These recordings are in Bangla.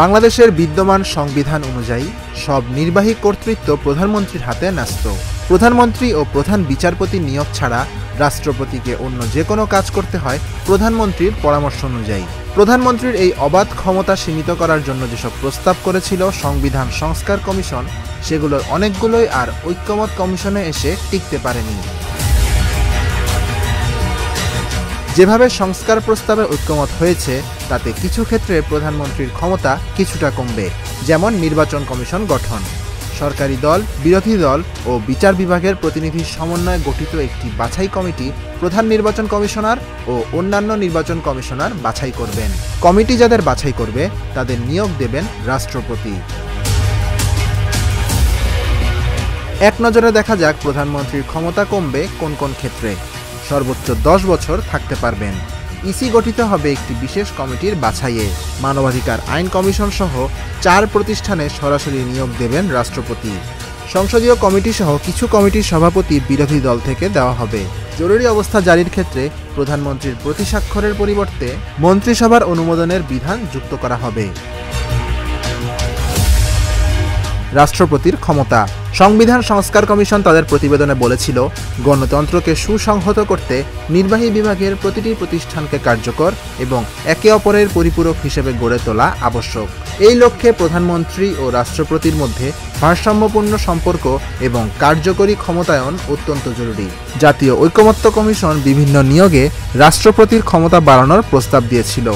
বাংলাদেশের বিদ্যমান সংবিধান অনুযায়ী সব নির্বাহী কর্তৃত্ব প্রধানমন্ত্রীর হাতে ন্যস্ত। প্রধানমন্ত্রী ও প্রধান বিচারপতি নিয়োগ ছাড়া রাষ্ট্রপতিকে অন্য যে কোনো কাজ করতে হয় প্রধানমন্ত্রীর পরামর্শ অনুযায়ী। প্রধানমন্ত্রীর এই অবাধ ক্ষমতা সীমিত করার জন্য যেসব প্রস্তাব করেছিল সংবিধান সংস্কার কমিশন, সেগুলোর অনেকগুলোই আর ঐক্যমত কমিশনে এসে টিকতে পারেনি। যেভাবে সংস্কার প্রস্তাবে ঐক্যমত হয়েছে তাতে কিছু ক্ষেত্রে প্রধানমন্ত্রীর ক্ষমতা কিছুটা কমবে, যেমন নির্বাচন কমিশন গঠন, সরকারি দল, বিরোধী দল ও বিচার বিভাগের প্রতিনিধির সমন্বয়ে গঠিত একটি বাছাই কমিটি প্রধান নির্বাচন কমিশনার ও অন্যান্য নির্বাচন কমিশনার বাছাই করবেন। কমিটি যাদের বাছাই করবে তাদের নিয়োগ দেবেন রাষ্ট্রপতি। এক নজরে দেখা যাক প্রধানমন্ত্রীর ক্ষমতা কমবে কোন কোন ক্ষেত্রে। সর্বোচ্চ 10 বছর থাকতে পারবেন। ইসি গঠিত হবে একটি বিশেষ কমিটির বাছাইয়ে। মানবাধিকার আইন কমিশন সহ 4 প্রতিষ্ঠানে সরাসরি নিয়োগ দেবেন রাষ্ট্রপতি। সংসদীয় কমিটি সহ কিছু কমিটির সভাপতি বিরোধী দল থেকে দেওয়া হবে। জরুরি অবস্থা জারির ক্ষেত্রে প্রধানমন্ত্রীর প্রতিস্বাক্ষরের পরিবর্তে মন্ত্রিসভার অনুমোদনের বিধান যুক্ত করা হবে। রাষ্ট্রপতির ক্ষমতা। সংবিধান সংস্কার কমিশন তাদের প্রতিবেদনে বলেছিল, গণতন্ত্রকে সুসংহত করতে নির্বাহী বিভাগের প্রতিটি প্রতিষ্ঠানকে কার্যকর এবং একে অপরের পরিপূরক হিসেবে গড়ে তোলা আবশ্যক। এই লক্ষ্যে প্রধানমন্ত্রী ও রাষ্ট্রপতির মধ্যে ভারসাম্যপূর্ণ সম্পর্ক এবং কার্যকরী ক্ষমতায়ন অত্যন্ত জরুরি। জাতীয় ঐকমত্য কমিশন বিভিন্ন নিয়োগে রাষ্ট্রপতির ক্ষমতা বাড়ানোর প্রস্তাব দিয়েছিল।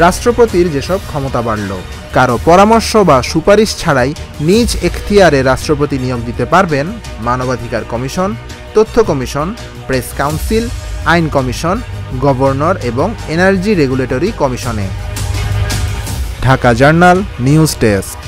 রাষ্ট্রপতির যেসব ক্ষমতা বাড়ল, কারো পরামর্শ বা সুপারিশ ছাড়াই নিজ এখতিয়ারে রাষ্ট্রপতি নিয়োগ দিতে পারবেন মানবাধিকার কমিশন, তথ্য কমিশন, প্রেস কাউন্সিল, আইন কমিশন, গভর্নর এবং এনার্জি রেগুলেটরি কমিশনে। Dhaka journal news desk.